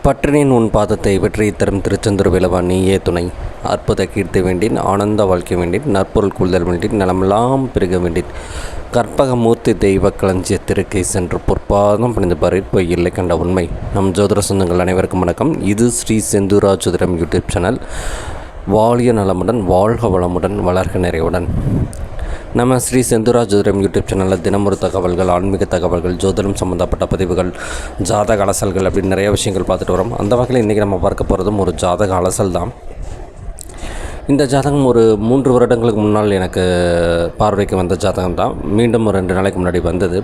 பற்றினின் உன் பாதத்தை வெற்றி தரும் திருச்செந்தூர் விளவா நீயே துணை. அற்புத கீர்த்தி வேண்டின் ஆனந்த வாழ்க்கை வேண்டின் நற்பொருள் கூடுதல் வேண்டின் நலமெல்லாம் பெருக வேண்டின் கற்பகமூர்த்தி தெய்வ களஞ்சிய திருக்கை சென்று பொற்பாதம் பணிந்து பறிப்பு இல்லை கண்ட உண்மை. நம் ஜோதிட சொந்தங்கள் அனைவருக்கும் வணக்கம். இது ஸ்ரீ செந்தூரா ஜோதிடம் யூடியூப் சேனல். வாழிய நலமுடன் வாழ்க வளமுடன் வளர்க நிறைவுடன். நம்ம ஸ்ரீ செந்தூரா ஜோதிடம் யூடியூப் சேனலில் தினமொரு தகவல்கள், ஆன்மீக தகவல்கள், ஜோதிடம் சம்மந்தப்பட்ட பதிவுகள், ஜாதக அலசல்கள் அப்படின்னு நிறைய விஷயங்கள் பார்த்துட்டு வரோம். அந்த வகையில் இன்றைக்கி நம்ம பார்க்க போகிறதும் ஒரு ஜாதக அலசல் தான். இந்த ஜாதகம் ஒரு 3 வருடங்களுக்கு முன்னால் எனக்கு பார்வைக்கு வந்த ஜாதகம் தான். மீண்டும் ஒரு 2 நாளைக்கு முன்னாடி வந்தது.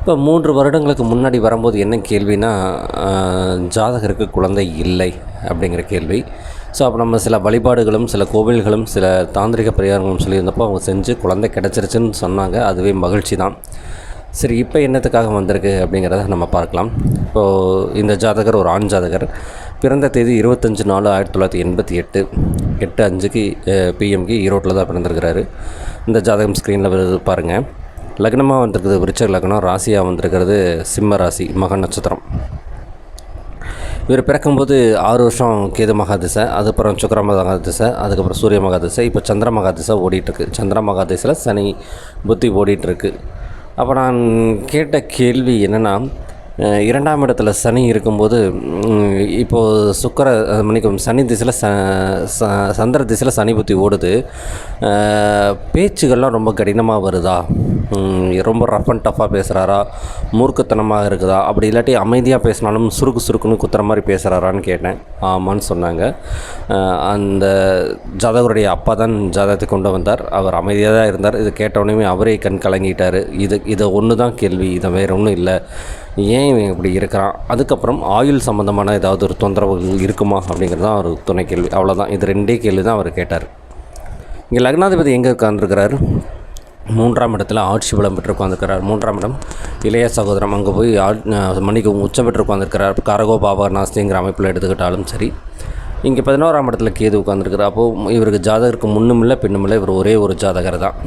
இப்போ 3 வருடங்களுக்கு முன்னாடி வரும்போது என்ன கேள்வினா, ஜாதகருக்கு குழந்தை இல்லை அப்படிங்கிற கேள்வி. ஸோ அப்போ நம்ம சில வழிபாடுகளும் சில கோவில்களும் சில தாந்திரிக பரிகாரங்களும் சொல்லியிருந்தப்போ அவங்க செஞ்சு குழந்தை கிடச்சிருச்சுன்னு சொன்னாங்க. அதுவே மகிழ்ச்சி தான். சரி, இப்போ என்னத்துக்காக வந்திருக்கு அப்படிங்கிறத நம்ம பார்க்கலாம். இப்போது இந்த ஜாதகர் ஒரு ஆண் ஜாதகர். பிறந்த தேதி 25/4/1988 8:05 PM ஈரோட்டில் தான் பிறந்திருக்கிறாரு. இந்த ஜாதகம் ஸ்க்ரீனில் பாருங்கள். லக்னமாக வந்திருக்குது விருச்சிக லக்னம், ராசியாக வந்திருக்கிறது சிம்ம ராசி, மக நட்சத்திரம். இவர் பிறக்கும்போது 6 வருஷம் கேது மகாதிசை, அதுக்கப்புறம் சுக்கிர மகாதிசை, அதுக்கப்புறம் சூரிய மகாதிசை, இப்போ சந்திர மகாதிசை ஓடிட்டுருக்கு. சந்திர மகாதிசையில் சனி புத்தி ஓடிட்டுருக்கு. அப்போ நான் கேட்ட கேள்வி என்னென்னா, 2ஆம் இடத்துல சனி இருக்கும்போது இப்போது சனி திசையில் சந்திர திசையில் சனி புத்தி ஓடுது. பேச்சுகள்லாம் ரொம்ப கடினமாக வருதா, ரொம்ப ரஃப் அண்ட் டஃப்பாக பேசுகிறாரா, மூர்க்கத்தனமாக இருக்குதா, அப்படி இல்லாட்டி அமைதியாக பேசினாலும் சுருக்குன்னு குத்துற மாதிரி பேசுகிறாரான்னு கேட்டேன். ஆமான்னு சொன்னாங்க. அந்த ஜாதகருடைய அப்பா தான் ஜாதகத்தை கொண்டு வந்தார். அவர் அமைதியாக தான் இருந்தார். இது கேட்டவுடனே அவரே கண் கலங்கிட்டார். இதை ஒன்று தான் கேள்வி, இதை வேறு ஒன்றும் இல்லை, ஏன் இவன் இப்படி இருக்கிறான். அதுக்கப்புறம் ஆயுள் சம்மந்தமான ஏதாவது ஒரு தொந்தரவுகள் இருக்குமா அப்படிங்கிறது தான் ஒரு துணை கேள்வி. அவ்வளோதான். இது 2 கேள்வி தான் அவர் கேட்டார். இங்கே லக்னாதிபதி எங்கே உட்கார்ந்துருக்கிறார்? 3ஆம் இடத்துல ஆட்சி பலம் பெற்று உட்காந்துருக்கிறார். 3ஆம் இடம் இளைய சகோதரம். அங்கே போய் உச்சம் பெற்று உட்காந்துருக்கிறார். காரகோ பாபா நாஸ்திங்கிற அமைப்பில் எடுத்துக்கிட்டாலும் சரி. இங்கே 11ஆம் இடத்துல கேது உட்காந்துருக்கிறார். அப்போது இவருக்கு ஜாதகருக்கு முன்னும் இல்லை பின்னும் இல்லை, இவர் ஒரே ஒரு ஜாதகர் தான்.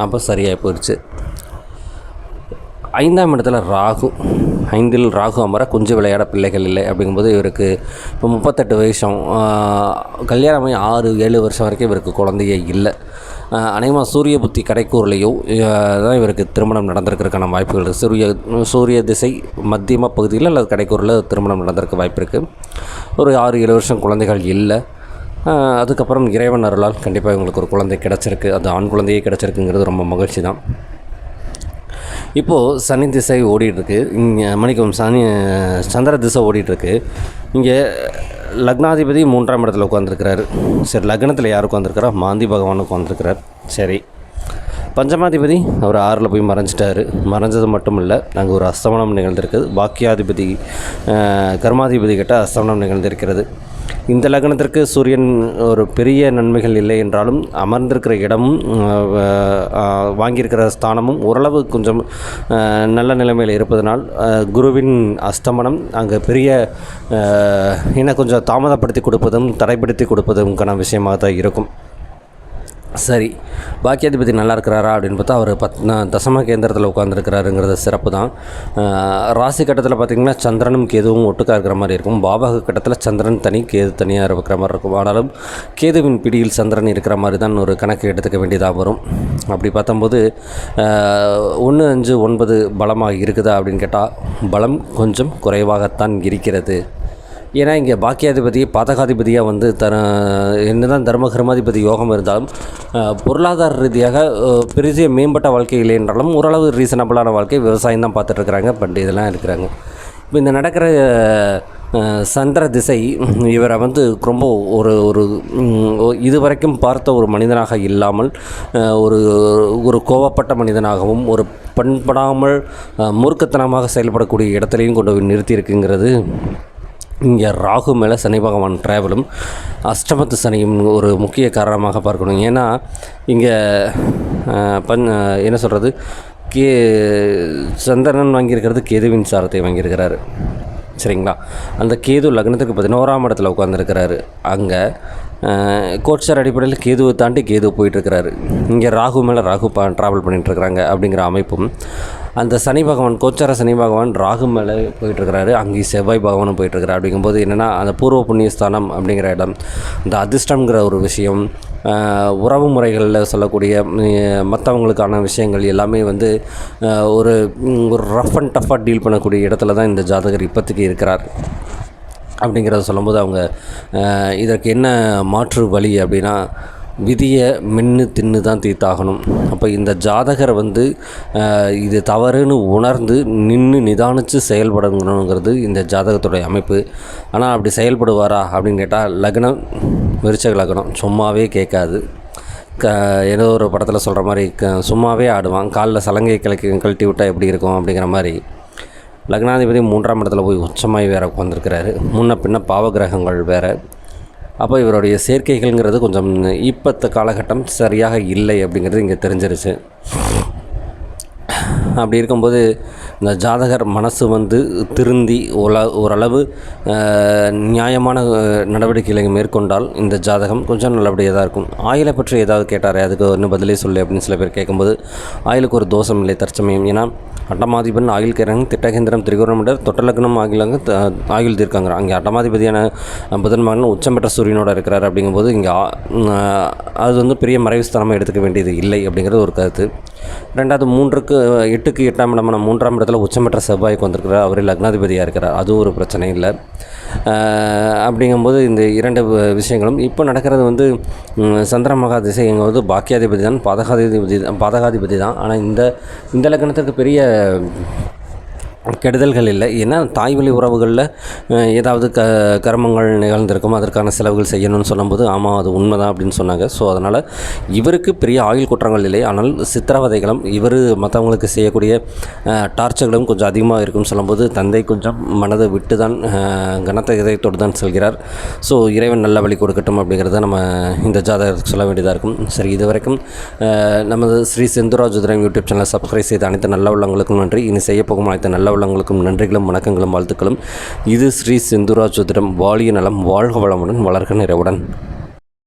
அப்போ சரியாக போயிடுச்சு. 5ஆம் இடத்துல ராகு. 5இல் ராகு அமர கொஞ்சம் விளையாட பிள்ளைகள் இல்லை. அப்படிங்கும்போது இவருக்கு இப்போ 38 வயசும், கல்யாணம் 6-7 வருஷம் வரைக்கும் இவருக்கு குழந்தையே இல்லை. அநேகமாக சூரிய புத்தி கடைக்கூர்லேயோ தான் இவருக்கு திருமணம் நடந்திருக்கிறதுக்கான வாய்ப்புகள் இருக்குது. சூரிய திசை மத்தியமாக பகுதியில் அல்லது கடைக்கூரில் திருமணம் நடந்திருக்க வாய்ப்பு இருக்குது. ஒரு 6-7 வருஷம் குழந்தைகள் இல்லை. அதுக்கப்புறம் இறைவன் அருளால் கண்டிப்பாக இவங்களுக்கு ஒரு குழந்தை கிடச்சிருக்கு. அது ஆண் குழந்தையே கிடச்சிருக்குங்கிறது ரொம்ப மகிழ்ச்சி தான். இப்போது சனி திசை ஓடிட்டுருக்கு. இங்கே சந்திர திசை ஓடிட்டுருக்கு. இங்கே லக்னாதிபதி 3ஆம் இடத்துல உட்காந்துருக்கிறாரு. சரி, லக்னத்தில் யார் உட்காந்துருக்கிறா? மாந்தி பகவான் உட்காந்துருக்கிறார். சரி, பஞ்சமாதிபதி அவர் 6ல் போய் மறைஞ்சிட்டார். மறைஞ்சது மட்டும் இல்லை, அங்கே ஒரு அஸ்தமனம் நிகழ்ந்திருக்குது. பாக்கியாதிபதி கர்மாதிபதி கிட்ட அஸ்தமனம் நிகழ்ந்திருக்கிறது. இந்த லக்னத்திற்கு சூரியன் ஒரு பெரிய நன்மைகள் இல்லை என்றாலும் அமர்ந்திருக்கிற இடமும் வாங்கியிருக்கிற ஸ்தானமும் ஓரளவு கொஞ்சம் நல்ல நிலைமையில் இருப்பதனால் குருவின் அஸ்தமனம் அங்கே பெரிய கொஞ்சம் தாமதப்படுத்தி கொடுப்பதும் தடைப்படுத்தி கொடுப்பதும்க்கான விஷயமாக தான் இருக்கும். சரி, பாக்கியாதிபதி நல்லா இருக்கிறாரா அப்படின்னு பார்த்தா அவர் தசம கேந்திரத்தில் உட்காந்துருக்கிறாருங்கிறது சிறப்பு தான். ராசி கட்டத்தில் பார்த்திங்கன்னா சந்திரனும் கேதுவும் ஒட்டுக்காக இருக்கிற மாதிரி இருக்கும். பாபக கட்டத்தில் சந்திரன் தனி, கேது தனியாக இருக்கிற மாதிரி இருக்கும். ஆனாலும் கேதுவின் பிடியில் சந்திரன் இருக்கிற மாதிரி தான் ஒரு கணக்கு எடுத்துக்க வேண்டியதாக வரும். அப்படி பார்த்தம்போது 1, 5, 9 பலமாக இருக்குதா அப்படின்னு கேட்டால் பலம் கொஞ்சம் குறைவாகத்தான் இருக்கிறது. ஏன்னா இங்கே பாக்கியாதிபதி பாதகாதிபதியாக வந்து என்னதான் தர்மகர்மாதிபதி யோகம் இருந்தாலும் பொருளாதார ரீதியாக பெரிய மேம்பட்ட வாழ்க்கை இல்லை என்றாலும் ஓரளவு ரீசனபிளான வாழ்க்கை விவசாயம் தான் பார்த்துட்ருக்குறாங்க. பட் இதெல்லாம் இருக்கிறாங்க. இப்போ இந்த நடக்கிற சந்திர திசை இவரை வந்து ரொம்ப ஒரு இதுவரைக்கும் பார்த்த ஒரு மனிதனாக இல்லாமல் ஒரு கோவப்பட்ட மனிதனாகவும் ஒரு பண்படாமல் மூர்க்கத்தனமாக செயல்படக்கூடிய இடத்துலையும் கொண்டு நிறுத்தியிருக்குங்கிறது இங்கே ராகு மேலே சனி பகவான் ட்ராவலும் அஷ்டமத்து சனியும் ஒரு முக்கிய காரணமாக பார்க்கணும். ஏன்னா இங்கே என்ன சொல்கிறது, சந்திரன் வாங்கியிருக்கிறது கேதுவின் சாரத்தை வாங்கியிருக்கிறாரு. சரிங்களா? அந்த கேது லக்னத்துக்கு 11ஆம் இடத்துல உட்காந்துருக்கிறாரு. அங்கே கோட்சார் அடிப்படையில் கேதுவை தாண்டி கேது போயிட்டுருக்கிறாரு. இங்கே ராகு மேலே ராகு ட்ராவல் பண்ணிகிட்ருக்கிறாங்க அப்படிங்கிற அமைப்பும் அந்த சனி பகவான் கோச்சார சனி பகவான் ராகு மேலே போயிட்டுருக்கிறாரு, அங்கேயும் செவ்வாய் பகவானும் போயிட்டுருக்கிறார். அப்படிங்கும்போது என்னென்னா அந்த பூர்வ புண்ணியஸ்தானம் அப்படிங்கிற இடம், இந்த அதிர்ஷ்டங்கிற ஒரு விஷயம், உறவு முறைகளில் சொல்லக்கூடிய மற்றவங்களுக்கான விஷயங்கள் எல்லாமே வந்து ஒரு ரஃப் அண்ட் டஃப்பாக டீல் பண்ணக்கூடிய இடத்துல தான் இந்த ஜாதகர் இப்போதைக்கு இருக்கிறார். அப்படிங்கிறத சொல்லும்போது அவங்க இதற்கு என்ன மாற்று வழி அப்படின்னா, விதியை மென்று தின்னு தான் தீர்த்தாகணும். அப்போ இந்த ஜாதகர் வந்து இது தவறுன்னு உணர்ந்து நின்று நிதானித்து செயல்படணுங்கிறது இந்த ஜாதகத்துடைய அமைப்பு. ஆனால் அப்படி செயல்படுவாரா அப்படின்னு கேட்டால், லக்னம் விருச்சக லக்னம் சும்மாவே கேட்காது. ஏதோ ஒரு படத்தில் சொல்கிற மாதிரி சும்மாவே ஆடுவான், காலில் சலங்கை கழட்டி விட்டால் எப்படி இருக்கும் அப்படிங்கிற மாதிரி. லக்னாதிபதி 3ஆம் இடத்துல போய் உச்சமாய் வேறு உட்காந்துருக்கிறாரு, முன்ன பின்ன பாவகிரகங்கள் வேறு. அப்போ இவருடைய சேர்க்கைகள்ங்கிறது கொஞ்சம் இப்போத்த காலகட்டம் சரியாக இல்லை அப்படிங்கிறது இங்கே தெரிஞ்சிருச்சு. அப்படி இருக்கும்போது இந்த ஜாதகர் மனசு வந்து திருந்தி ஓரளவு நியாயமான நடவடிக்கைகளை மேற்கொண்டால் இந்த ஜாதகம் கொஞ்சம் நல்லபடியாக தான் இருக்கும். ஆயிலை பற்றி ஏதாவது கேட்டார், அதுக்கு ஒன்றும் பதிலே சொல்லு அப்படின்னு சில பேர் கேட்கும்போது, ஆயிலுக்கு ஒரு தோஷம் இல்லை தற்சமயம். ஏன்னா அட்டமாதிபன் ஆயுள் கேறாங்க, திட்டகேந்திரம் திரிகோணமிடர் தொட்டலக்னம் ஆகிலாங்க ஆயுள் தீர்க்காங்க. அங்கே அட்டமாதிபதியான புதன் மகன் உச்சம் பெற்ற சூரியனோட இருக்கிறார். அப்படிங்கும்போது இங்கே அது வந்து பெரிய மறைவு ஸ்தானமாக எடுத்துக்க வேண்டியது இல்லை அப்படிங்கிறது ஒரு கருத்து. ரெண்டாவது 8க்கு 8ஆம் இடமான 3ஆம் இடத்துல உச்சம் பெற்ற செவ்வாய்க்கு வந்திருக்கிறார், அவரே லக்னாதிபதியாக இருக்கிறார், அதுவும் ஒரு பிரச்சனை இல்லை. அப்படிங்கும்போது இந்த 2 விஷயங்களும் இப்போ நடக்கிறது வந்து சந்திர மகா திசை இங்கே வந்து பாக்கியாதிபதி தான், பாதகாதிபதி தான். ஆனால் இந்த லக்னத்துக்கு பெரிய கெடுதல்கள் இல்லை. ஏன்னா தாய்வழி உறவுகளில் ஏதாவது கர்மங்கள் நிகழ்ந்திருக்கும், அதற்கான செலவுகள் செய்யணும்னு சொல்லும்போது ஆமாம் அது உண்மை தான் அப்படின்னு சொன்னாங்க. ஸோ அதனால் இவருக்கு பெரிய ஆயுள் குற்றங்கள் இல்லை, ஆனால் சித்திரவதைகளும் இவர் மற்றவங்களுக்கு செய்யக்கூடிய டார்ச்சர்களும் கொஞ்சம் அதிகமாக இருக்குன்னு சொல்லும்போது தந்தை கொஞ்சம் மனதை விட்டு தான் கனத்த இதயத்தோடு தான் செல்கிறார். ஸோ இறைவன் நல்ல வழி கொடுக்கட்டும் அப்படிங்கிறத நம்ம இந்த ஜாதகத்துக்கு சொல்ல வேண்டியதாக இருக்கும். சரி, இது வரைக்கும் நமது ஸ்ரீ செந்தூரா ஜோதிடம் யூடியூப் சேனலை சப்ஸ்கிரைப் செய்த அனைத்து நல்ல உள்ளங்களுக்கும் நன்றி. இனி செய்யப்போகும் அனைத்து நல்ல உள்ளங்களுக்கும் நன்றிகளும் வணக்கங்களும் வாழ்த்துக்களும். இது ஸ்ரீ செந்தூரா ஜோதிடம். வாழிய நலம், வாழ்க வளமுடன், வளர்க நிறைவுடன்.